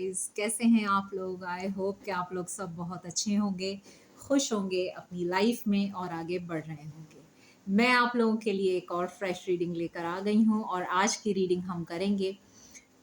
Guys, कैसे हैं आप लोग? आई होप कि आप लोग सब बहुत अच्छे होंगे, खुश होंगे अपनी लाइफ में और आगे बढ़ रहे होंगे। मैं आप लोगों के लिए एक और फ्रेश रीडिंग लेकर आ गई हूँ और आज की रीडिंग हम करेंगे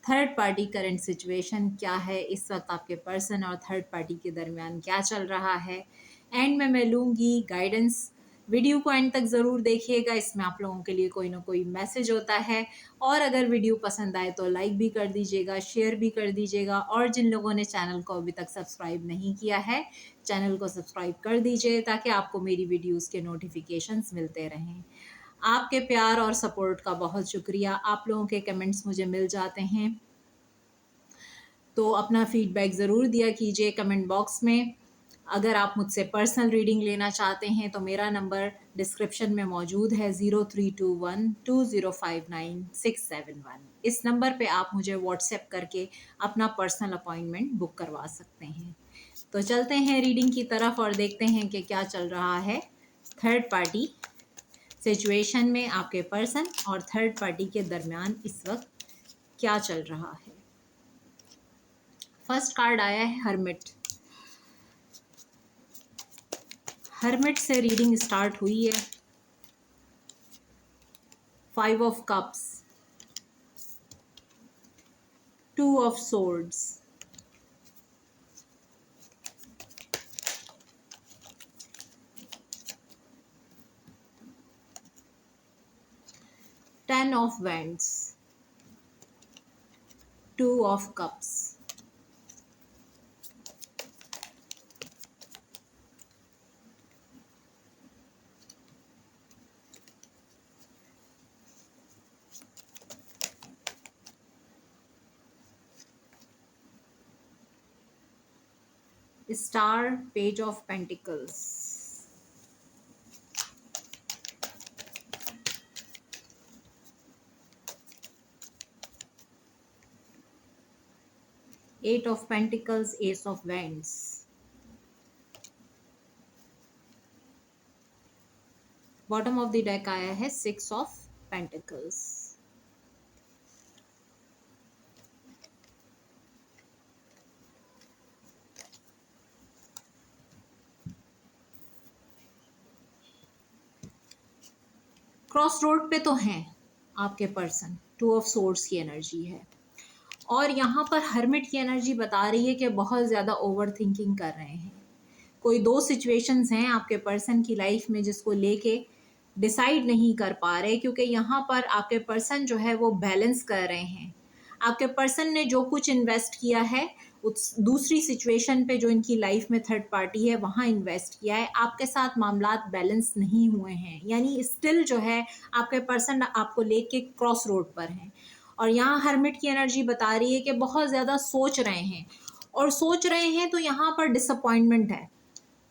थर्ड पार्टी करंट सिचुएशन क्या है इस वक्त आपके पर्सन और थर्ड पार्टी के दरमियान क्या चल रहा है। एंड में मैं लूँगी गाइडेंस। वीडियो को एंड तक ज़रूर देखिएगा, इसमें आप लोगों के लिए कोई ना कोई मैसेज होता है। और अगर वीडियो पसंद आए तो लाइक भी कर दीजिएगा, शेयर भी कर दीजिएगा और जिन लोगों ने चैनल को अभी तक सब्सक्राइब नहीं किया है चैनल को सब्सक्राइब कर दीजिए ताकि आपको मेरी वीडियोस के नोटिफिकेशंस मिलते रहें। आपके प्यार और सपोर्ट का बहुत शुक्रिया। आप लोगों के कमेंट्स मुझे मिल जाते हैं तो अपना फीडबैक ज़रूर दिया कीजिए कमेंट बॉक्स में। अगर आप मुझसे पर्सनल रीडिंग लेना चाहते हैं तो मेरा नंबर डिस्क्रिप्शन में मौजूद है 03212059 671। इस नंबर पे आप मुझे व्हाट्सएप करके अपना पर्सनल अपॉइंटमेंट बुक करवा सकते हैं। तो चलते हैं रीडिंग की तरफ और देखते हैं कि क्या चल रहा है थर्ड पार्टी सिचुएशन में आपके पर्सन और थर्ड पार्टी के दरमियान इस वक्त क्या चल रहा है। फर्स्ट कार्ड आया है हर्मिट। हर्मिट से रीडिंग स्टार्ट हुई है। 5 of cups, 2 of swords, 10 of wands, 2 of cups, star, page of pentacles, 8 of pentacles, S of wands, bottom of the deck आया है 6 ऑफ पेंटिकल्स। क्रॉस रोड पे तो हैं आपके पर्सन। 2 ऑफ सोर्ड्स की एनर्जी है और यहाँ पर हर्मिट की एनर्जी बता रही है कि बहुत ज़्यादा ओवर थिंकिंग कर रहे हैं। कोई दो सिचुएशंस हैं आपके पर्सन की लाइफ में जिसको लेके डिसाइड नहीं कर पा रहे, क्योंकि यहाँ पर आपके पर्सन जो है वो बैलेंस कर रहे हैं। आपके पर्सन ने जो कुछ इन्वेस्ट किया है उस दूसरी सिचुएशन पे जो इनकी लाइफ में थर्ड पार्टी है वहाँ इन्वेस्ट किया है। आपके साथ मामलात बैलेंस नहीं हुए हैं, यानी स्टिल जो है आपके पर्सन आपको लेके क्रॉस रोड पर हैं। और यहाँ हर्मिट की एनर्जी बता रही है कि बहुत ज़्यादा सोच रहे हैं और सोच रहे हैं तो यहाँ पर डिसअपॉइंटमेंट है।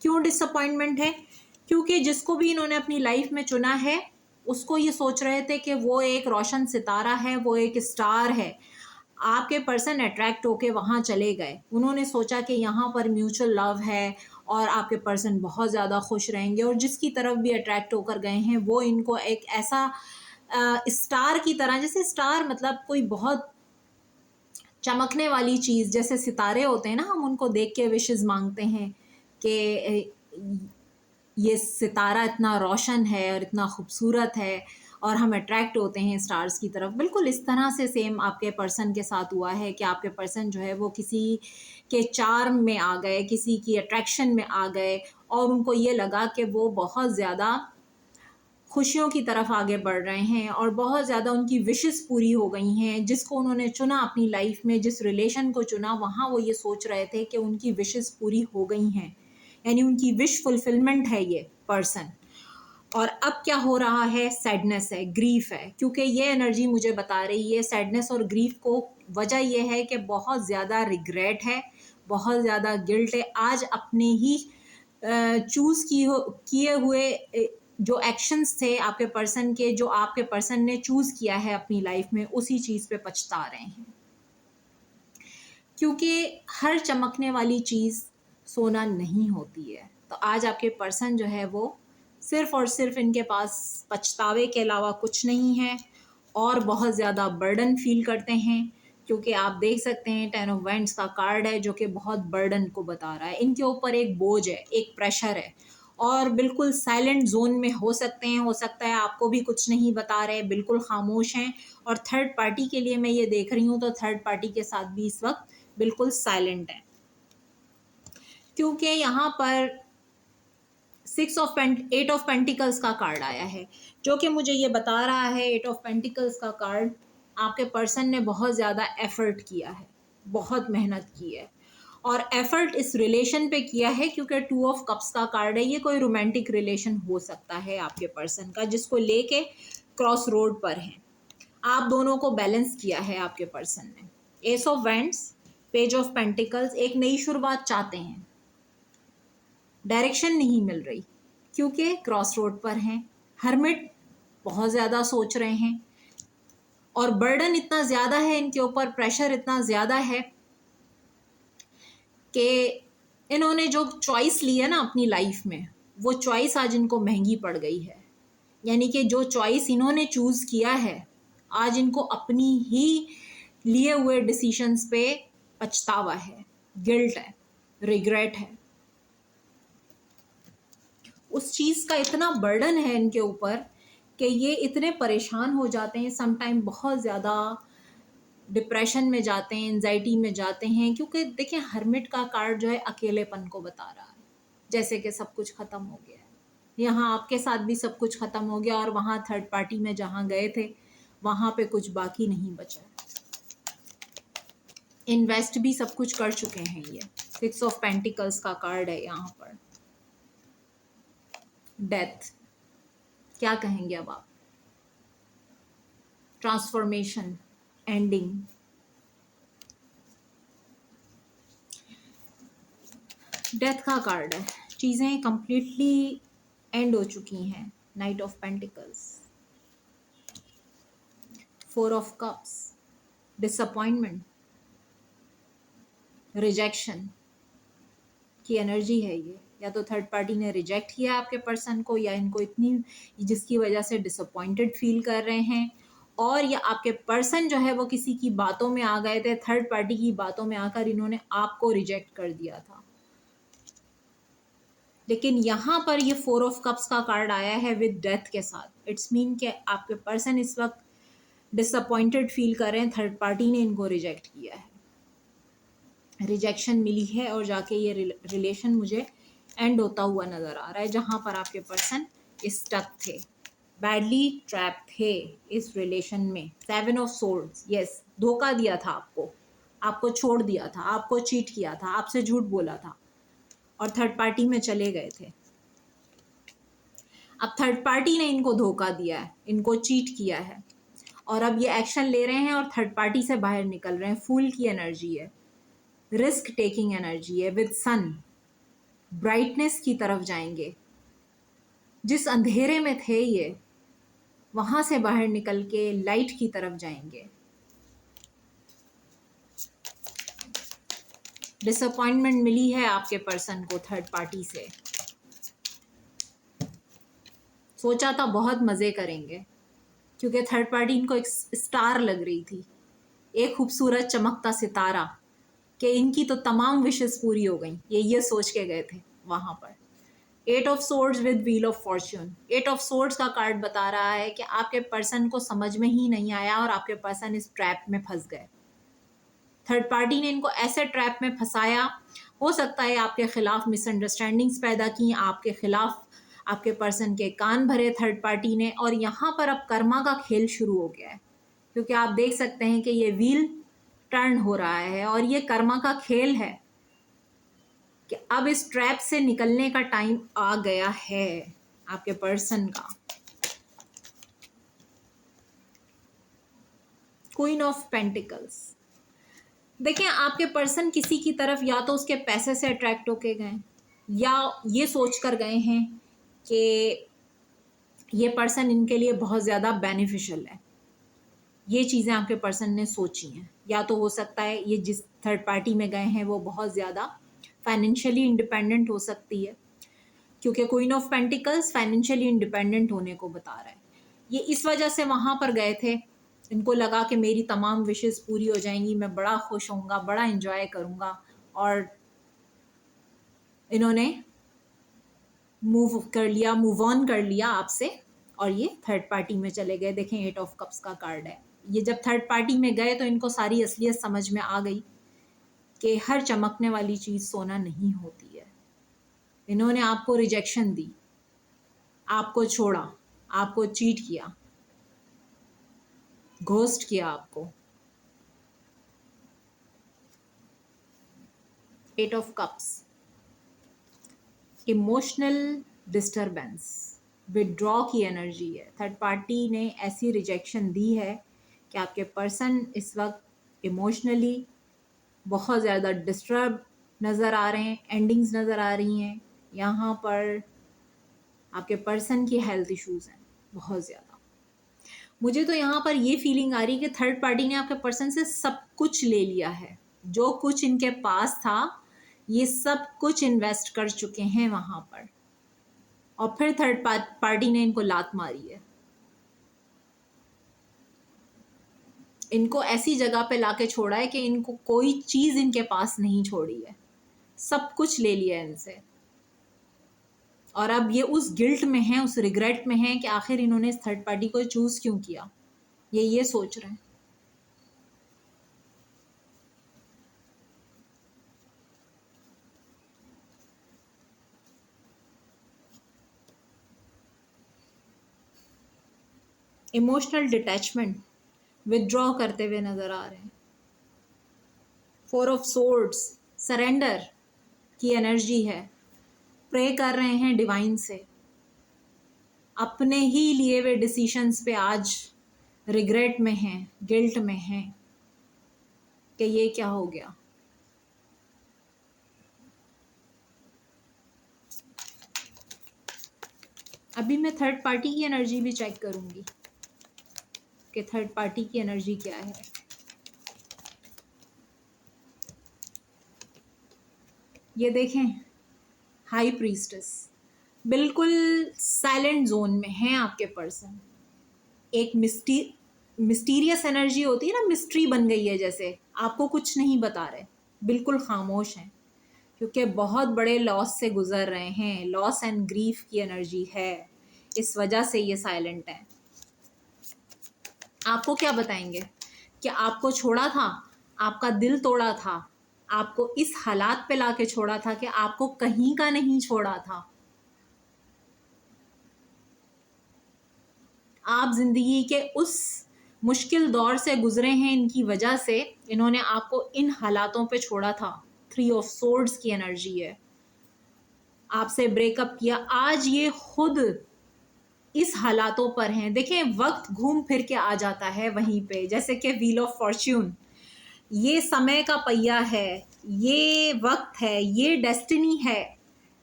क्यों डिसअपॉइंटमेंट है? क्योंकि जिसको भी इन्होंने अपनी लाइफ में चुना है उसको ये सोच रहे थे कि वो एक रोशन सितारा है, वो एक स्टार है। आपके पर्सन अट्रैक्ट होके वहाँ चले गए। उन्होंने सोचा कि यहाँ पर म्यूचुअल लव है और आपके पर्सन बहुत ज़्यादा खुश रहेंगे और जिसकी तरफ भी अट्रैक्ट होकर गए हैं वो इनको एक ऐसा स्टार की तरह, जैसे स्टार मतलब कोई बहुत चमकने वाली चीज़, जैसे सितारे होते हैं ना, हम उनको देख के विशेस मांगते हैं कि ये सितारा इतना रोशन है और इतना खूबसूरत है और हम अट्रैक्ट होते हैं स्टार्स की तरफ। बिल्कुल इस तरह से सेम आपके पर्सन के साथ हुआ है कि आपके पर्सन जो है वो किसी के चार्म में आ गए, किसी की अट्रैक्शन में आ गए और उनको ये लगा कि वो बहुत ज़्यादा खुशियों की तरफ आगे बढ़ रहे हैं और बहुत ज़्यादा उनकी विशेस पूरी हो गई हैं। जिसको उन्होंने चुना अपनी लाइफ में, जिस रिलेशन को चुना, वहाँ वो ये सोच रहे थे कि उनकी विशेस पूरी हो गई हैं, यानी उनकी विश फुलफिलमेंट है ये पर्सन। और अब क्या हो रहा है? सैडनेस है, ग्रीफ है, क्योंकि ये एनर्जी मुझे बता रही है सैडनेस और ग्रीफ को वजह यह है कि बहुत ज़्यादा रिग्रेट है, बहुत ज़्यादा गिल्ट है। आज अपने ही चूज़ किए हुए जो एक्शंस थे आपके पर्सन के, जो आपके पर्सन ने चूज़ किया है अपनी लाइफ में, उसी चीज़ पे पछता रहे हैं। क्योंकि हर चमकने वाली चीज़ सोना नहीं होती है। तो आज आपके पर्सन जो है वो सिर्फ़ और सिर्फ इनके पास पछतावे के अलावा कुछ नहीं है और बहुत ज़्यादा बर्डन फील करते हैं। क्योंकि आप देख सकते हैं 10 ऑफ वेंट्स का कार्ड है जो कि बहुत बर्डन को बता रहा है। इनके ऊपर एक बोझ है, एक प्रेशर है और बिल्कुल साइलेंट जोन में हो सकते हैं। हो सकता है आपको भी कुछ नहीं बता रहे, बिल्कुल खामोश हैं। और थर्ड पार्टी के लिए मैं ये देख रही हूँ तो थर्ड पार्टी के साथ भी इस वक्त बिल्कुल साइलेंट है, क्योंकि यहाँ पर 8 ऑफ पेंटिकल्स का कार्ड आया है जो कि मुझे ये बता रहा है, 8 ऑफ पेंटिकल्स का कार्ड, आपके पर्सन ने बहुत ज़्यादा एफर्ट किया है, बहुत मेहनत की है और एफर्ट इस रिलेशन पे किया है, क्योंकि 2 ऑफ कप्स का कार्ड है। ये कोई रोमांटिक रिलेशन हो सकता है आपके पर्सन का, जिसको लेके क्रॉस रोड पर हैं। आप दोनों को बैलेंस किया है आपके पर्सन ने। S of wands, page of pentacles, एक नई शुरुआत चाहते हैं, डायरेक्शन नहीं मिल रही क्योंकि क्रॉस रोड पर हैं। हर्मिट बहुत ज़्यादा सोच रहे हैं और बर्डन इतना ज़्यादा है इनके ऊपर, प्रेशर इतना ज़्यादा है कि इन्होंने जो चॉइस ली है ना अपनी लाइफ में, वो चॉइस आज इनको महंगी पड़ गई है। यानी कि जो चॉइस इन्होंने चूज़ किया है, आज इनको अपनी ही लिए हुए डिसीशंस पे पछतावा है, गिल्ट है, रिग्रेट है। उस चीज़ का इतना बर्डन है इनके ऊपर कि ये इतने परेशान हो जाते हैं, समटाइम बहुत ज़्यादा डिप्रेशन में जाते हैं, एंजाइटी में जाते हैं। क्योंकि देखिए हर्मिट का कार्ड जो है अकेलेपन को बता रहा है, जैसे कि सब कुछ ख़त्म हो गया है। यहाँ आपके साथ भी सब कुछ ख़त्म हो गया और वहाँ थर्ड पार्टी में जहाँ गए थे वहाँ पे कुछ बाकी नहीं बचा। इन्वेस्ट भी सब कुछ कर चुके हैं ये। 6 ऑफ पेंटिकल्स का कार्ड है यहाँ पर। डेथ, क्या कहेंगे अब आप? Transformation, ending. डेथ का कार्ड है, चीज़ें कंप्लीटली एंड हो चुकी हैं। Night of pentacles, 4 of cups, disappointment, rejection की एनर्जी है ये। या तो थर्ड पार्टी ने रिजेक्ट किया आपके पर्सन को, या इनको इतनी, जिसकी वजह से डिसअपॉइंटेड फील कर रहे हैं, और या आपके पर्सन जो है वो किसी की बातों में आ गए थे, थर्ड पार्टी की बातों में आकर इन्होंने आपको रिजेक्ट कर दिया था। लेकिन यहाँ पर ये 4 ऑफ कप्स का कार्ड आया है विद डेथ के साथ। इट्स मीन कि आपके पर्सन इस वक्त डिसअपॉइंटेड फील कर रहे हैं, थर्ड पार्टी ने इनको रिजेक्ट किया है, रिजेक्शन मिली है और जाके ये रिलेशन मुझे एंड होता हुआ नज़र आ रहा है, जहाँ पर आपके पर्सन स्टक थे, बैडली ट्रैप थे इस रिलेशन में। 7 ऑफ सोर्ड्स, यस, धोखा दिया था आपको, आपको छोड़ दिया था, आपको चीट किया था, आपसे झूठ बोला था और थर्ड पार्टी में चले गए थे। अब थर्ड पार्टी ने इनको धोखा दिया है, इनको चीट किया है और अब ये एक्शन ले रहे हैं और थर्ड पार्टी से बाहर निकल रहे हैं। फूल की एनर्जी है, रिस्क टेकिंग एनर्जी है। विद सन, ब्राइटनेस की तरफ जाएंगे। जिस अंधेरे में थे ये, वहां से बाहर निकल के लाइट की तरफ जाएंगे। डिसअपॉइंटमेंट मिली है आपके पर्सन को थर्ड पार्टी से। सोचा था बहुत मज़े करेंगे, क्योंकि थर्ड पार्टी इनको एक स्टार लग रही थी, एक खूबसूरत चमकता सितारा, कि इनकी तो तमाम विशेस पूरी हो गई, ये सोच के गए थे वहाँ पर। 8 of swords with wheel of Fortune. 8 of swords का कार्ड बता रहा है कि आपके पर्सन को समझ में ही नहीं आया और आपके पर्सन इस ट्रैप में फंस गए। थर्ड पार्टी ने इनको ऐसे ट्रैप में फंसाया, हो सकता है आपके खिलाफ मिसअंडरस्टैंडिंग्स पैदा की, आपके खिलाफ आपके पर्सन के कान भरे थर्ड पार्टी ने, और यहाँ पर अब कर्मा का खेल शुरू हो गया है। क्योंकि आप देख सकते हैं कि ये व्हील टर्न हो रहा है और ये कर्मा का खेल है कि अब इस ट्रैप से निकलने का टाइम आ गया है आपके पर्सन का। क्वीन ऑफ पेंटिकल्स, देखिए आपके पर्सन किसी की तरफ या तो उसके पैसे से अट्रैक्ट होके गए, या ये सोच कर गए हैं कि ये पर्सन इनके लिए बहुत ज़्यादा बेनिफिशियल है। ये चीज़ें आपके पर्सन ने सोची हैं। या तो हो सकता है ये जिस थर्ड पार्टी में गए हैं वो बहुत ज़्यादा फाइनेंशियली इंडिपेंडेंट हो सकती है, क्योंकि queen of pentacles financially independent होने को बता रहा है। ये इस वजह से वहाँ पर गए थे इनको लगा कि मेरी तमाम विशेस पूरी हो जाएंगी, मैं बड़ा खुश होऊंगा, बड़ा एंजॉय करूंगा, और इन्होंने मूव कर लिया, मूव ऑन कर लिया आपसे, और ये थर्ड पार्टी में चले गए। देखें 8 ऑफ कप्स का कार्ड है। ये जब थर्ड पार्टी में गए तो इनको सारी असलियत समझ में आ गई कि हर चमकने वाली चीज़ सोना नहीं होती है। इन्होंने आपको रिजेक्शन दी, आपको छोड़ा, आपको चीट किया, घोस्ट किया आपको। 8 of cups, emotional disturbance, withdraw की एनर्जी है। थर्ड पार्टी ने ऐसी रिजेक्शन दी है कि आपके पर्सन इस वक्त इमोशनली बहुत ज़्यादा डिस्टर्ब नज़र आ रहे हैं, एंडिंग्स नज़र आ रही हैं। यहाँ पर आपके पर्सन की हेल्थ इश्यूज हैं बहुत ज़्यादा। मुझे तो यहाँ पर ये फीलिंग आ रही है कि थर्ड पार्टी ने आपके पर्सन से सब कुछ ले लिया है, जो कुछ इनके पास था ये सब कुछ इन्वेस्ट कर चुके हैं वहाँ पर, और फिर थर्ड पार्टी ने इनको लात मारी है। इनको ऐसी जगह पे लाके छोड़ा है कि इनको कोई चीज़ इनके पास नहीं छोड़ी है, सब कुछ ले लिया है इनसे। और अब ये उस गिल्ट में हैं, उस रिग्रेट में हैं कि आखिर इन्होंने इस थर्ड पार्टी को चूज़ क्यों किया, ये सोच रहे हैं। इमोशनल डिटैचमेंट, विदड्रॉ करते हुए नजर आ रहे हैं। 4 ऑफ सोर्ड्स, सरेंडर की एनर्जी है। प्रे कर रहे हैं डिवाइन से, अपने ही लिए हुए डिसीशंस पे आज रिग्रेट में हैं, गिल्ट में हैं कि ये क्या हो गया। अभी मैं थर्ड पार्टी की एनर्जी भी चेक करूंगी कि थर्ड पार्टी की एनर्जी क्या है। ये देखें हाई प्रीस्टेस, बिल्कुल साइलेंट जोन में है आपके पर्सन। एक मिस्टीरियस एनर्जी होती है ना, मिस्ट्री बन गई है, जैसे आपको कुछ नहीं बता रहे, बिल्कुल खामोश हैं, क्योंकि बहुत बड़े लॉस से गुजर रहे हैं। लॉस एंड ग्रीफ की एनर्जी है, इस वजह से ये साइलेंट है। आपको क्या बताएंगे कि आपको छोड़ा था, आपका दिल तोड़ा था, आपको इस हालात पे लाके छोड़ा था कि आपको कहीं का नहीं छोड़ा था। आप जिंदगी के उस मुश्किल दौर से गुजरे हैं, इनकी वजह से इन्होंने आपको इन हालातों पे छोड़ा था। 3 ऑफ सोर्ड्स की एनर्जी है, आपसे ब्रेकअप किया, आज ये खुद इस हालातों पर हैं। देखें वक्त घूम फिर के आ जाता है वहीं पे, जैसे कि व्हील ऑफ फॉर्च्यून, ये समय का पहिया है, ये वक्त है, ये डेस्टिनी है,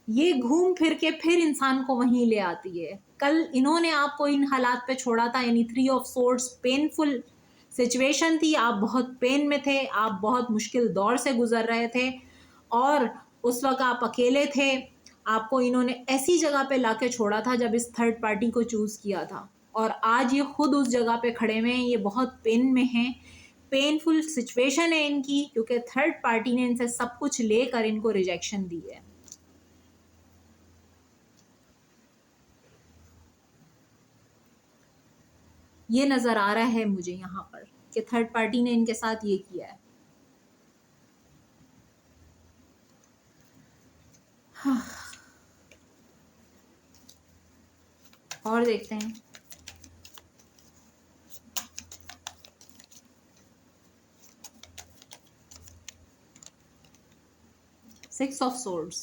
ये घूम फिर के फिर इंसान को वहीं ले आती है। कल इन्होंने आपको इन हालात पे छोड़ा था, यानी 3 ऑफ सोर्ड्स, पेनफुल सिचुएशन थी, आप बहुत पेन में थे, आप बहुत मुश्किल दौर से गुजर रहे थे, और उस वक्त आप अकेले थे। आपको इन्होंने ऐसी जगह पे लाके छोड़ा था जब इस थर्ड पार्टी को चूज़ किया था, और आज ये खुद उस जगह पे खड़े हुए हैं, ये बहुत पेन में हैं, पेनफुल सिचुएशन है इनकी, क्योंकि थर्ड पार्टी ने इनसे सब कुछ लेकर इनको रिजेक्शन दी है। ये नज़र आ रहा है मुझे यहाँ पर कि थर्ड पार्टी ने इनके साथ ये किया है। हाँ। और देखते हैं। Six of swords,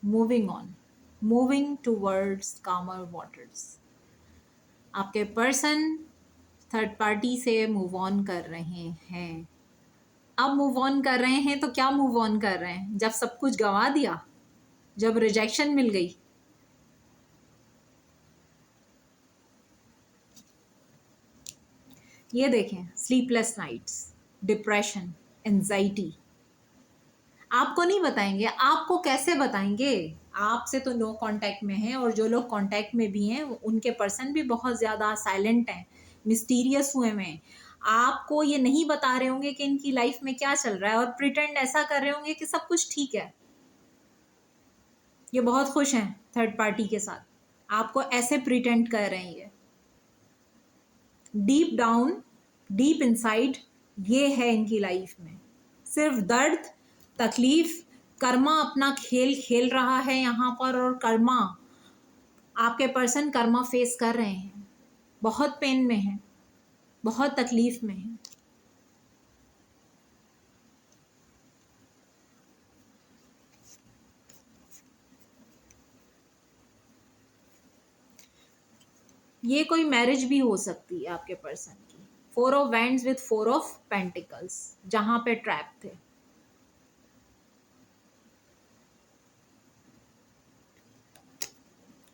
moving on, moving towards कामर वाटर्स। आपके पर्सन थर्ड पार्टी से मूव ऑन कर रहे हैं। अब मूव ऑन कर रहे हैं तो क्या मूव ऑन कर रहे हैं, जब सब कुछ गंवा दिया, जब रिजेक्शन मिल गई। ये देखें स्लीपलेस नाइट्स, डिप्रेशन, एंजाइटी। आपको नहीं बताएंगे, आपको कैसे बताएंगे, आपसे तो नो कांटेक्ट में है, और जो लोग कांटेक्ट में भी हैं उनके पर्सन भी बहुत ज़्यादा साइलेंट हैं, मिस्टीरियस हुए हैं। आपको ये नहीं बता रहे होंगे कि इनकी लाइफ में क्या चल रहा है, और प्रिटेंड ऐसा कर रहे होंगे कि सब कुछ ठीक है, ये बहुत खुश हैं थर्ड पार्टी के साथ, आपको ऐसे प्रिटेंड कर रहे हैं। ये डीप डाउन, डीप इनसाइड ये है इनकी लाइफ में, सिर्फ दर्द, तकलीफ, कर्मा अपना खेल खेल रहा है यहाँ पर, और कर्मा, आपके पर्सन कर्मा फेस कर रहे हैं, बहुत पेन में है, बहुत तकलीफ में है। ये कोई मैरिज भी हो सकती है आपके पर्सन की। 4 of wands with 4 of pentacles, जहां पे ट्रैप थे।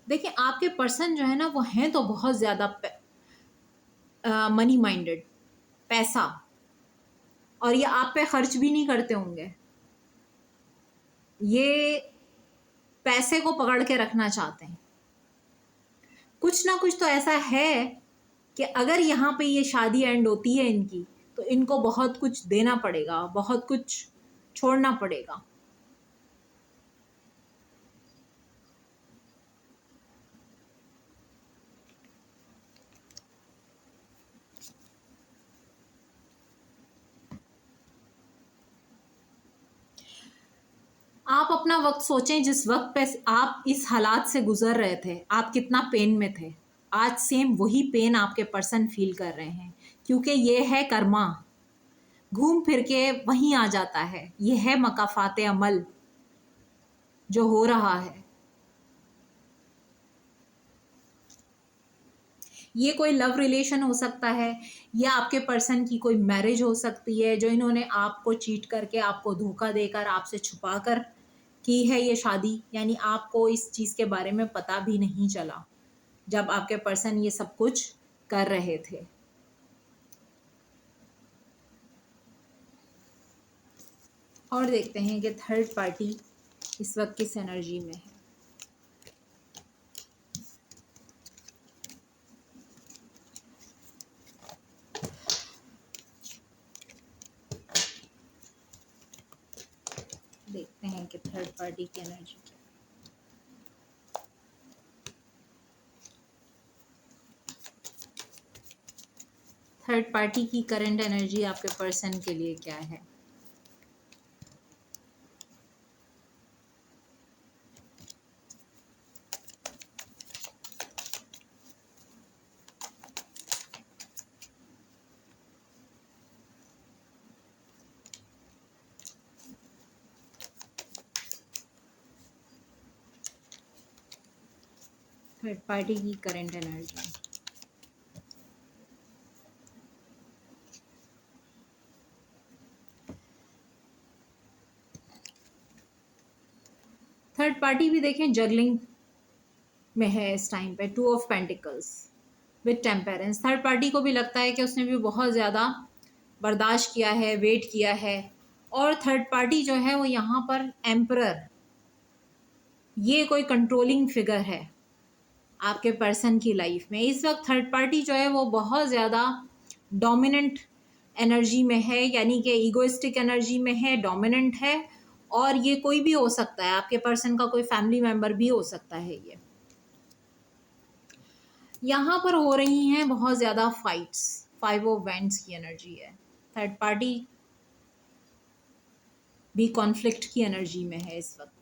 देखिए आपके पर्सन जो है ना, वो हैं तो बहुत ज्यादा मनी माइंडेड, पैसा, और ये आप पे खर्च भी नहीं करते होंगे, ये पैसे को पकड़ के रखना चाहते हैं। कुछ ना कुछ तो ऐसा है कि अगर यहाँ पे ये शादी एंड होती है इनकी, तो इनको बहुत कुछ देना पड़ेगा, बहुत कुछ छोड़ना पड़ेगा। आप अपना वक्त सोचें, जिस वक्त पे आप इस हालात से गुजर रहे थे, आप कितना पेन में थे। आज सेम वही पेन आपके पर्सन फील कर रहे हैं, क्योंकि ये है कर्मा, घूम फिर के वहीं आ जाता है। ये है मकाफाते अमल जो हो रहा है। ये कोई लव रिलेशन हो सकता है, या आपके पर्सन की कोई मैरिज हो सकती है, जो इन्होंने आपको चीट करके, आपको धोखा देकर, आपसे छुपा कर की है ये शादी। यानी आपको इस चीज़ के बारे में पता भी नहीं चला जब आपके पर्सन ये सब कुछ कर रहे थे। और देखते हैं कि थर्ड पार्टी इस वक्त किस एनर्जी में है। देखते हैं कि थर्ड पार्टी की एनर्जी क्या है। थर्ड पार्टी की करंट एनर्जी आपके पर्सन के लिए क्या है। थर्ड पार्टी की करंट एनर्जी। थर्ड पार्टी भी देखें जगलिंग में है इस टाइम पे, 2 of pentacles with temperance. Third party को भी लगता है कि उसने भी बहुत ज़्यादा बर्दाश्त किया है, वेट किया है, और थर्ड पार्टी जो है वो यहाँ पर एम्परर, ये कोई कंट्रोलिंग फिगर है आपके पर्सन की लाइफ में। इस वक्त थर्ड पार्टी जो है वो बहुत ज़्यादा डोमिनेंट एनर्जी में है, यानी कि ईगोइस्टिक एनर्जी में है, डोमिनेंट है, और ये कोई भी हो सकता है, आपके पर्सन का कोई फैमिली मेम्बर भी हो सकता है। ये यहाँ पर हो रही हैं बहुत ज़्यादा फाइट्स, 5 ऑफ वैंड्स की एनर्जी है। थर्ड पार्टी भी कॉन्फ्लिक्ट की एनर्जी में है इस वक्त,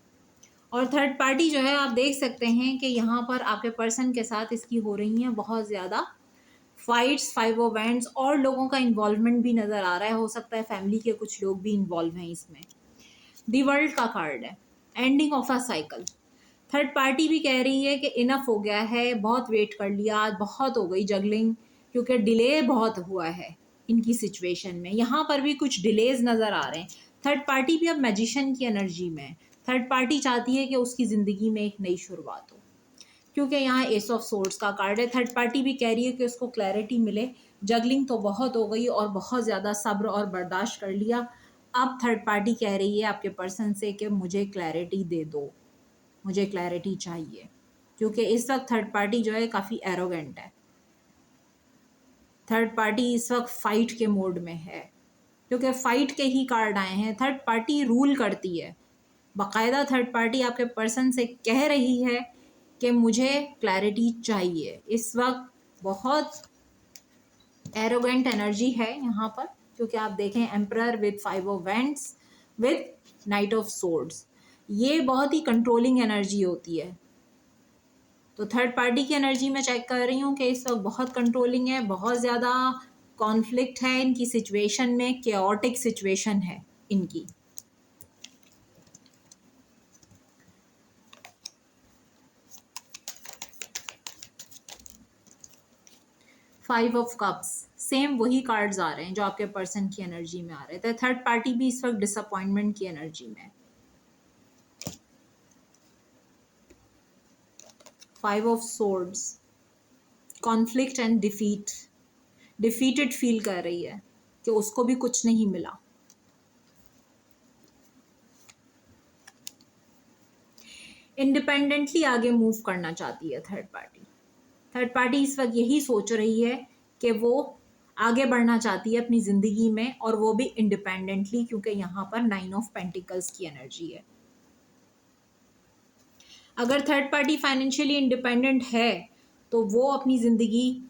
और थर्ड पार्टी जो है आप देख सकते हैं कि यहाँ पर आपके पर्सन के साथ इसकी हो रही हैं बहुत ज़्यादा फाइट्स, 5 ऑफ वैंड्स, और लोगों का इन्वॉल्वमेंट भी नज़र आ रहा है। हो सकता है फैमिली के कुछ लोग भी इन्वॉल्व हैं इसमें। दी वर्ल्ड का कार्ड है, ending of a cycle. Third party भी कह रही है कि इनफ हो गया है, बहुत वेट कर लिया, आज बहुत हो गई जगलिंग, क्योंकि डिले बहुत हुआ है इनकी सिचुएशन में। यहाँ पर भी कुछ डिलेज नज़र आ रहे हैं। थर्ड पार्टी भी अब मैजिशियन की एनर्जी में है। थर्ड पार्टी चाहती है कि उसकी ज़िंदगी में एक नई शुरुआत हो, क्योंकि यहाँ एस ऑफ सोर्ड्स का कार्ड है। थर्ड पार्टी भी कह रही है कि उसको क्लैरिटी मिले, जगलिंग तो बहुत हो गई और बहुत ज़्यादा सब्र और बर्दाश्त कर लिया। अब थर्ड पार्टी कह रही है आपके पर्सन से कि मुझे क्लैरिटी दे दो, मुझे क्लैरिटी चाहिए, क्योंकि इस वक्त थर्ड पार्टी जो है काफ़ी एरोगेंट है। थर्ड पार्टी इस वक्त फाइट के मोड में है, क्योंकि फाइट के ही कार्ड आए हैं। थर्ड पार्टी रूल करती है, बाकायदा थर्ड पार्टी आपके पर्सन से कह रही है कि मुझे क्लैरिटी चाहिए। इस वक्त बहुत एरोगेंट एनर्जी है यहाँ पर, क्योंकि आप देखें emperor with 5 of wands with night of swords, ये बहुत ही कंट्रोलिंग एनर्जी होती है। तो थर्ड पार्टी की एनर्जी में चेक कर रही हूँ कि इस वक्त बहुत कंट्रोलिंग है, बहुत ज़्यादा कॉन्फ्लिक्ट है इनकी सिचुएशन में, केओटिक सिचुएशन है इनकी। फाइव ऑफ कप्स, सेम वही कार्ड्स आ रहे हैं जो आपके पर्सन की एनर्जी में आ रहे थे। थर्ड पार्टी भी इस वक्त डिसअपॉइंटमेंट की एनर्जी में। Five of swords, conflict and defeat, defeated feel कर रही है कि उसको भी कुछ नहीं मिला। इंडिपेंडेंटली आगे मूव करना चाहती है थर्ड पार्टी। थर्ड पार्टी इस वक्त यही सोच रही है कि वो आगे बढ़ना चाहती है अपनी ज़िंदगी में, और वो भी इंडिपेंडेंटली, क्योंकि यहाँ पर 9 ऑफ पेंटिकल्स की एनर्जी है। अगर थर्ड पार्टी फाइनेंशियली इंडिपेंडेंट है तो वो अपनी ज़िंदगी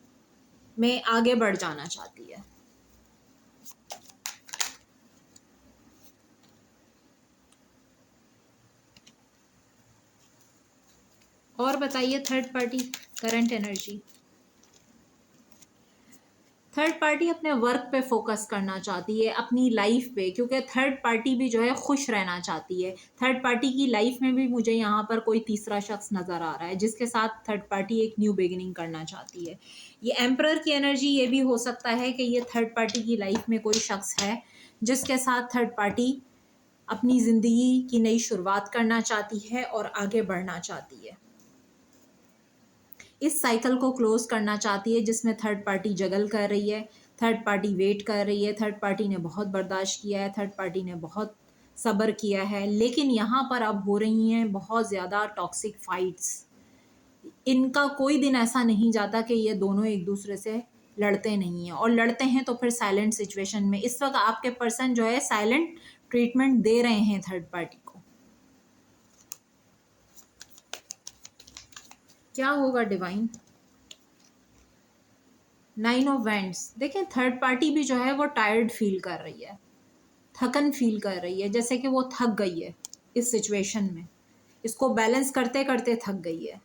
में आगे बढ़ जाना चाहती है। और बताइए third party current energy. Third party अपने वर्क पे फोकस करना चाहती है, अपनी लाइफ पे, क्योंकि थर्ड पार्टी भी जो है खुश रहना चाहती है। थर्ड पार्टी की लाइफ में भी मुझे यहाँ पर कोई तीसरा शख्स नज़र आ रहा है जिसके साथ थर्ड पार्टी एक न्यू बिगिनिंग करना चाहती है। ये एम्परर की एनर्जी, ये भी हो सकता है कि ये थर्ड पार्टी की लाइफ में कोई शख्स है जिसके साथ थर्ड पार्टी अपनी ज़िंदगी की नई शुरुआत करना चाहती है और आगे बढ़ना चाहती है। इस साइकिल को क्लोज करना चाहती है जिसमें थर्ड पार्टी जगल कर रही है, थर्ड पार्टी वेट कर रही है, थर्ड पार्टी ने बहुत बर्दाश्त किया है, थर्ड पार्टी ने बहुत सब्र किया है, लेकिन यहाँ पर अब हो रही हैं बहुत ज़्यादा टॉक्सिक फाइट्स। इनका कोई दिन ऐसा नहीं जाता कि ये दोनों एक दूसरे से लड़ते नहीं हैं, और लड़ते हैं तो फिर साइलेंट सिचुएशन में। इस वक्त आपके पर्सन जो है साइलेंट ट्रीटमेंट दे रहे हैं थर्ड पार्टी को। क्या होगा डिवाइन? 9 ऑफ वैंड्स, देखें थर्ड पार्टी भी जो है वो टायर्ड फील कर रही है, थकन फील कर रही है, जैसे कि वो थक गई है इस सिचुएशन में, इसको बैलेंस करते करते थक गई है।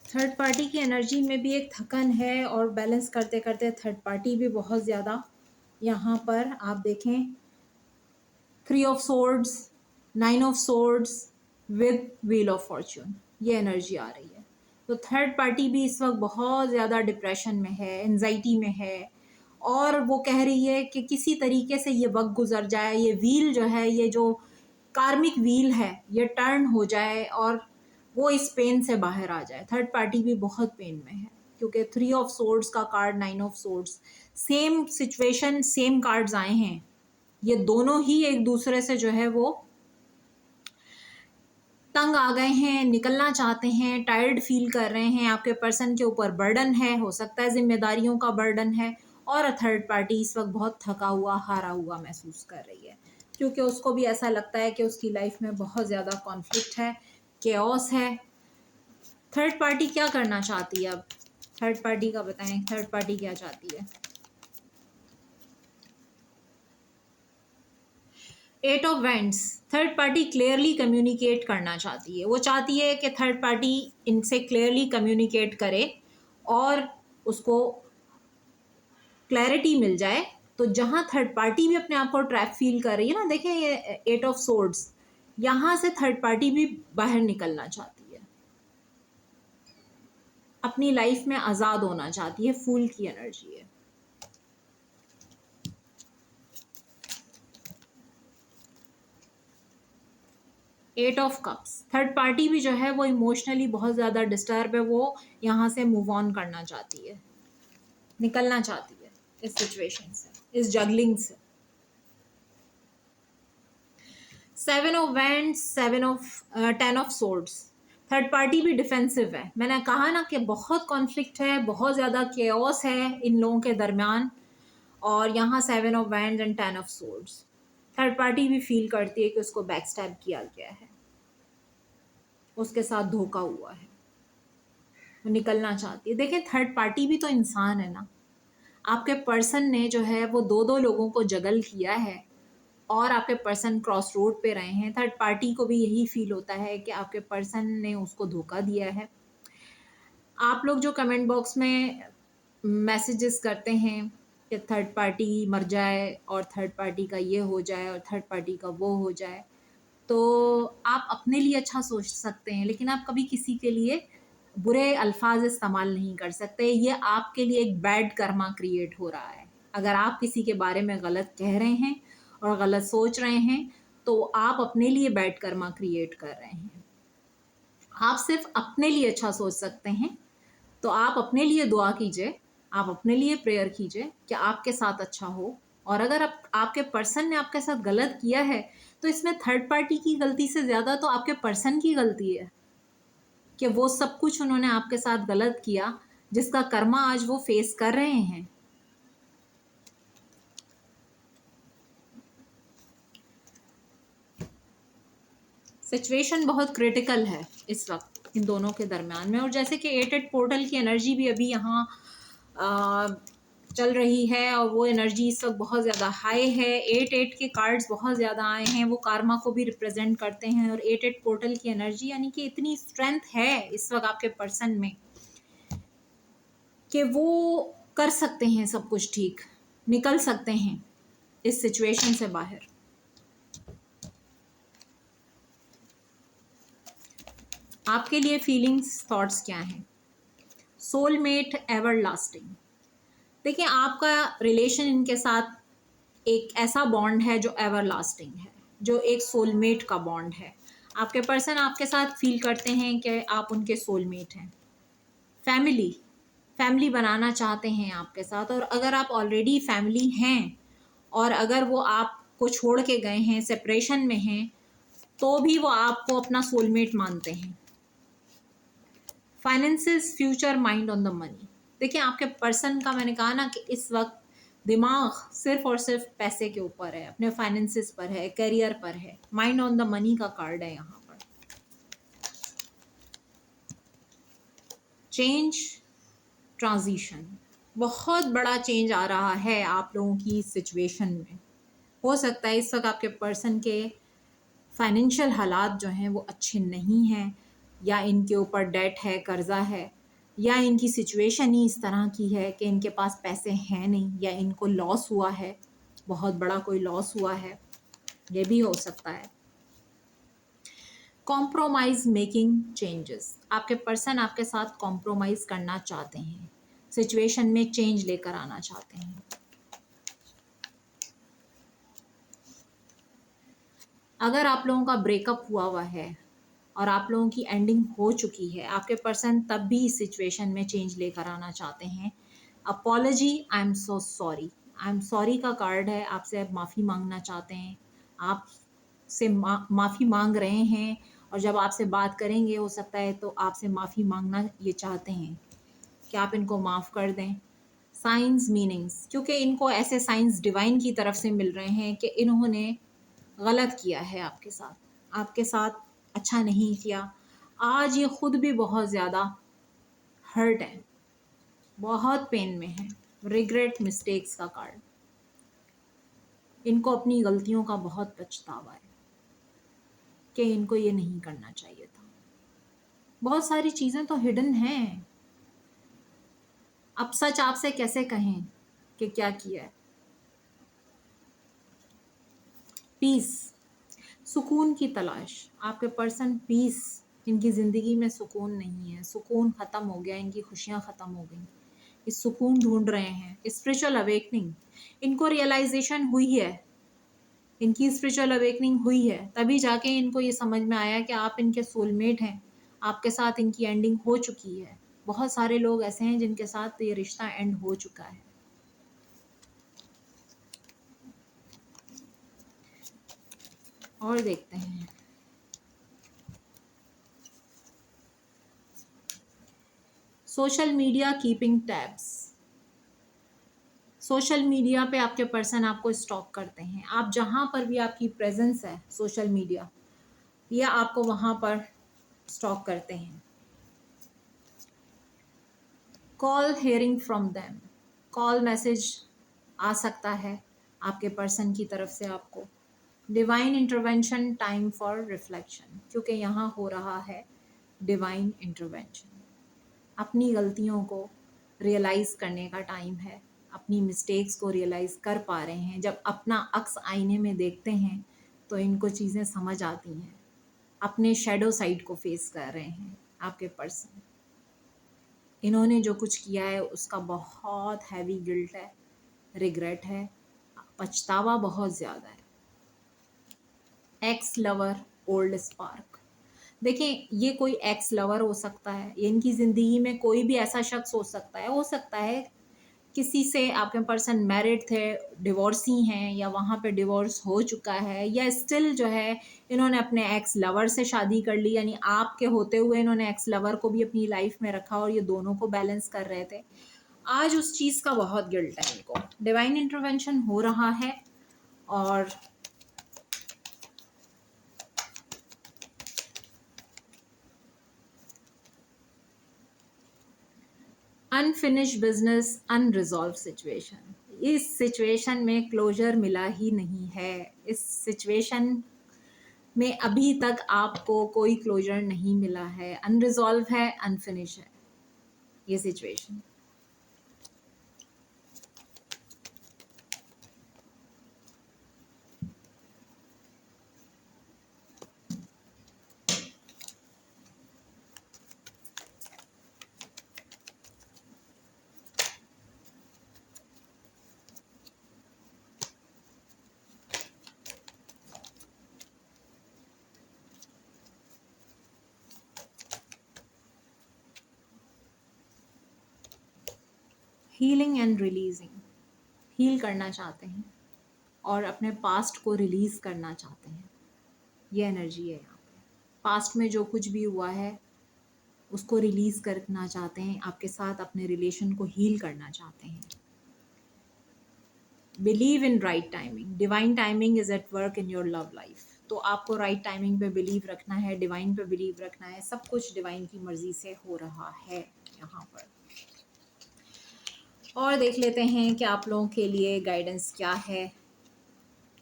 थर्ड पार्टी की एनर्जी में भी एक थकन है, और बैलेंस करते करते थर्ड पार्टी भी बहुत ज़्यादा, यहाँ पर आप देखें 3 of swords, 9 of swords with wheel of Fortune, ये एनर्जी आ रही है। तो थर्ड पार्टी भी इस वक्त बहुत ज़्यादा डिप्रेशन में है, एंजाइटी में है, और वो कह रही है कि किसी तरीके से ये वक्त गुजर जाए, ये व्हील जो है, ये जो कार्मिक व्हील है, ये टर्न हो जाए और वो इस पेन से बाहर आ जाए। थर्ड पार्टी भी बहुत पेन में है, क्योंकि 3 ऑफ सोर्ड्स का card, 9 of swords, same situation, same cards आए हैं। ये दोनों ही एक दूसरे से जो है वो तंग आ गए हैं, निकलना चाहते हैं, टायर्ड फील कर रहे हैं। आपके पर्सन के ऊपर बर्डन है, हो सकता है जिम्मेदारियों का बर्डन है, और थर्ड पार्टी इस वक्त बहुत थका हुआ, हारा हुआ महसूस कर रही है, क्योंकि उसको भी ऐसा लगता है कि उसकी लाइफ में बहुत ज़्यादा कॉन्फ्लिक्ट है, केओस है। थर्ड पार्टी क्या करना चाहती है अब? थर्ड पार्टी का बताएं, थर्ड पार्टी क्या चाहती है? 8 of wands, third party clearly communicate करना चाहती है। वो चाहती है कि थर्ड पार्टी इनसे क्लियरली कम्युनिकेट करे और उसको क्लैरिटी मिल जाए। तो जहाँ थर्ड पार्टी भी अपने आप को ट्रैप फील कर रही है ना, देखें ये 8 ऑफ सोर्ड्स, यहाँ से थर्ड पार्टी भी बाहर निकलना चाहती है, अपनी लाइफ में आज़ाद होना चाहती है। फूल की एनर्जी है। 8 ऑफ कप्स, थर्ड पार्टी भी जो है वो इमोशनली बहुत ज़्यादा डिस्टर्ब है, वो यहाँ से मूव ऑन करना चाहती है, निकलना चाहती है इस सिचुएशन से, इस जगलिंग से। 7 of wands, 10 of swords, third party भी डिफेंसिव है। मैंने कहा ना कि बहुत कॉन्फ्लिक्ट है, बहुत ज़्यादा केओस है इन लोगों के दरमियान। और यहाँ 7 of wands and 10 of swords, third party भी फील करती है कि उसको बैक स्टैब किया गया है, उसके साथ धोखा हुआ है, वो निकलना चाहती है। देखिए थर्ड पार्टी भी तो इंसान है ना, आपके पर्सन ने जो है वो दो लोगों को जगल किया है और आपके पर्सन क्रॉस रोड पे रहे हैं। थर्ड पार्टी को भी यही फील होता है कि आपके पर्सन ने उसको धोखा दिया है। आप लोग जो कमेंट बॉक्स में मैसेजेस करते हैं कि थर्ड पार्टी मर जाए और थर्ड पार्टी का ये हो जाए और थर्ड पार्टी का वो हो जाए, तो आप अपने लिए अच्छा सोच सकते हैं, लेकिन आप कभी किसी के लिए बुरे अल्फाज इस्तेमाल नहीं कर सकते। ये आपके लिए एक बैड कर्मा क्रिएट हो रहा है। अगर आप किसी के बारे में गलत कह रहे हैं और गलत सोच रहे हैं तो आप अपने लिए बैड कर्मा क्रिएट कर रहे हैं। आप सिर्फ अपने लिए अच्छा सोच सकते हैं, तो आप अपने लिए दुआ कीजिए, आप अपने लिए प्रेयर कीजिए कि आपके साथ अच्छा हो। और अगर आपके पर्सन ने आपके साथ गलत किया है तो इसमें थर्ड पार्टी की गलती से ज़्यादा तो आपके पर्सन की गलती है कि वो सब कुछ उन्होंने आपके साथ गलत किया जिसका कर्मा आज वो फेस कर रहे हैं। सिचुएशन बहुत क्रिटिकल है इस वक्त इन दोनों के दरमियान में। और जैसे कि 8 पोर्टल की एनर्जी भी अभी यहाँ चल रही है और वो एनर्जी इस वक्त बहुत ज़्यादा हाई है। 8 के कार्ड्स बहुत ज़्यादा आए हैं, वो कारमा को भी रिप्रेजेंट करते हैं। और 8 पोर्टल की एनर्जी यानी कि इतनी स्ट्रेंथ है इस वक्त आपके पर्सन में कि वो कर सकते हैं सब कुछ ठीक, निकल सकते हैं इस सिचुएशन से बाहर। आपके लिए फीलिंग्स थॉट्स क्या हैं? Soulmate ever lasting. देखिए आपका रिलेशन इनके साथ एक ऐसा बॉन्ड है जो एवर लास्टिंग है, जो एक सोलमेट का बॉन्ड है। आपके पर्सन आपके साथ फील करते हैं कि आप उनके सोलमेट हैं। फैमिली बनाना चाहते हैं आपके साथ। और अगर आप ऑलरेडी फैमिली हैं और अगर वो आपको छोड़ के गए हैं, सेपरेशन में हैं, तो भी वो आपको अपना सोलमेट मानते हैं। Finances, future, mind on the money. देखिए आपके पर्सन का, मैंने कहा ना कि इस वक्त दिमाग सिर्फ और सिर्फ पैसे के ऊपर है, अपने फाइनेंसेस पर है, करियर पर है। माइंड ऑन द मनी का कार्ड है यहाँ पर। चेंज, ट्रांजिशन, बहुत बड़ा चेंज आ रहा है आप लोगों की सिचुएशन में। हो सकता है इस वक्त आपके पर्सन के फाइनेंशियल हालात जो हैं वो अच्छे नहीं हैं, या इनके ऊपर डेट है, कर्जा है, या इनकी सिचुएशन ही इस तरह की है कि इनके पास पैसे हैं नहीं, या इनको लॉस हुआ है, बहुत बड़ा कोई लॉस हुआ है, ये भी हो सकता है। कॉम्प्रोमाइज मेकिंग चेंजेस, आपके पर्सन आपके साथ कॉम्प्रोमाइज करना चाहते हैं, सिचुएशन में चेंज लेकर आना चाहते हैं। अगर आप लोगों का ब्रेकअप हुआ है और आप लोगों की एंडिंग हो चुकी है, आपके पर्सन तब भी इस सिचुएशन में चेंज लेकर आना चाहते हैं। Apology, I am so sorry, I am sorry का कार्ड है। आपसे अब माफ़ी मांगना चाहते हैं, आपसे माफ़ी मांग रहे हैं। और जब आपसे बात करेंगे हो सकता है तो आपसे माफ़ी मांगना ये चाहते हैं कि आप इनको माफ़ कर दें। साइंस, मीनिंग्स, क्योंकि इनको ऐसे साइंस डिवाइन की तरफ से मिल रहे हैं कि इन्होंने गलत किया है आपके साथ अच्छा नहीं किया। आज ये खुद भी बहुत ज़्यादा हर्ट है, बहुत पेन में है। रिग्रेट, मिस्टेक्स का कार्ड, इनको अपनी गलतियों का बहुत पछतावा है कि इनको ये नहीं करना चाहिए था। बहुत सारी चीज़ें तो हिडन हैं, अब सच आपसे कैसे कहें कि क्या किया है। पीस, सुकून की तलाश, आपके पर्सन पीस, इनकी ज़िंदगी में सुकून नहीं है, सुकून ख़त्म हो गया, इनकी खुशियाँ ख़त्म हो गई, इस सुकून ढूंढ रहे हैं। स्पिरिचुअल अवेकनिंग, इनको रियलाइजेशन हुई है इनकी स्पिरिचुअल अवेकनिंग हुई है, तभी जाके इनको ये समझ में आया कि आप इनके सोलमेट हैं, आपके साथ इनकी एंडिंग हो चुकी है। बहुत सारे लोग ऐसे हैं जिनके साथ ये रिश्ता एंड हो चुका है। और देखते हैं, social media keeping tabs. Social media पे आपके पर्सन आपको स्टॉक करते हैं। आप जहाँ पर भी आपकी प्रेजेंस है सोशल मीडिया, ये आपको वहाँ पर स्टॉक करते हैं। Call hearing from them, call message आ सकता है आपके पर्सन की तरफ से आपको। Divine intervention, time for reflection, क्योंकि यहाँ हो रहा है डिवाइन इंटरवेंशन। अपनी गलतियों को रियलाइज़ करने का टाइम है, अपनी मिस्टेक्स को रियलाइज़ कर पा रहे हैं। जब अपना अक्स आईने में देखते हैं तो इनको चीज़ें समझ आती हैं। अपने शैडो साइड को फेस कर रहे हैं आपके पर्सन। इन्होंने जो कुछ किया है उसका बहुत हैवी गिल्ट है, रिग्रेट है, पछतावा बहुत ज़्यादा है। X lover, old spark. देखें, ये कोई एक्स लवर हो सकता है, इनकी ज़िंदगी में कोई भी ऐसा शख्स हो सकता है किसी से आपके पर्सन मैरिड थे, डिवोर्सी हैं, या वहाँ पे डिवोर्स हो चुका है, या स्टिल जो है इन्होंने अपने एक्स लवर से शादी कर ली, यानी आपके होते हुए इन्होंने एक्स लवर को भी अपनी लाइफ में रखा और ये दोनों को बैलेंस कर रहे थे। आज उस चीज़ का बहुत गिल्ट है इनको। डिवाइन इंटरवेंशन हो रहा है और अनफिनिश्ड बिजनेस, अनरिजॉल्व सिचुएशन। इस सिचुएशन में क्लोजर मिला ही नहीं है। इस सिचुएशन में अभी तक आपको कोई क्लोजर नहीं मिला है, अनरिजॉल्व है, अनफिनिश है ये situation. Healing and releasing, heal करना चाहते हैं और अपने पास्ट को रिलीज करना चाहते हैं, ये एनर्जी है यहाँ पे। पास्ट में जो कुछ भी हुआ है उसको रिलीज करना चाहते हैं, आपके साथ अपने रिलेशन को हील करना चाहते हैं। Believe in right timing, divine timing is at work in your love life. तो आपको राइट टाइमिंग पे बिलीव रखना है, डिवाइन पे बिलीव रखना है। सब कुछ डिवाइन की मर्जी से हो रहा है यहाँ पर। और देख लेते हैं कि आप लोगों के लिए गाइडेंस क्या है।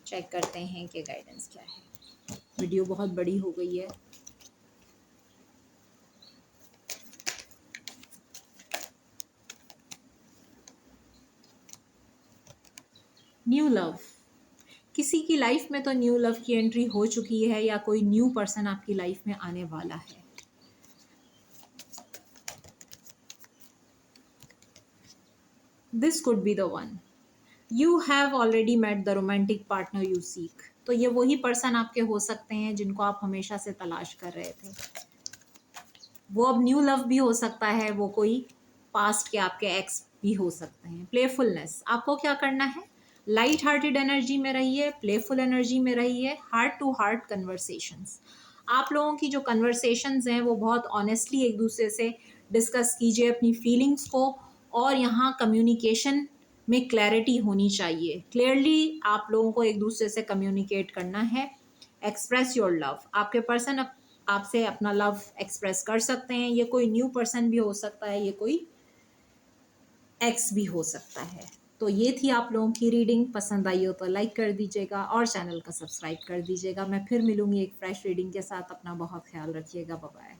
चेक करते हैं कि गाइडेंस क्या है। वीडियो बहुत बड़ी हो गई है। न्यू लव, किसी की लाइफ में तो न्यू लव की एंट्री हो चुकी है या कोई न्यू पर्सन आपकी लाइफ में आने वाला है। This could be the one. You have already met the romantic partner you seek. तो ये वही पर्सन आपके हो सकते हैं जिनको आप हमेशा से तलाश कर रहे थे। वो अब न्यू लव भी हो सकता है, वो कोई पास्ट के आपके एक्स भी हो सकते हैं। प्लेफुलनेस, आपको क्या करना है, लाइट हार्टेड एनर्जी में रहिए, प्लेफुल एनर्जी में रहिए, हार्ट टू हार्ट कन्वर्सेशंस। आप लोगों की जो कन्वर्सेशंस हैं वो बहुत ऑनेस्टली एक दूसरे से डिस्कस कीजिए अपनी फीलिंग्स को, और यहाँ कम्युनिकेशन में क्लैरिटी होनी चाहिए। क्लियरली आप लोगों को एक दूसरे से कम्युनिकेट करना है। एक्सप्रेस योर लव, आपके पर्सन आपसे अपना लव एक्सप्रेस कर सकते हैं। ये कोई न्यू पर्सन भी हो सकता है, ये कोई एक्स भी हो सकता है। तो ये थी आप लोगों की रीडिंग। पसंद आई हो तो लाइक कर दीजिएगा और चैनल का सब्सक्राइब कर दीजिएगा। मैं फिर मिलूंगी एक फ्रेश रीडिंग के साथ। अपना बहुत ख्याल रखिएगा। Bye bye.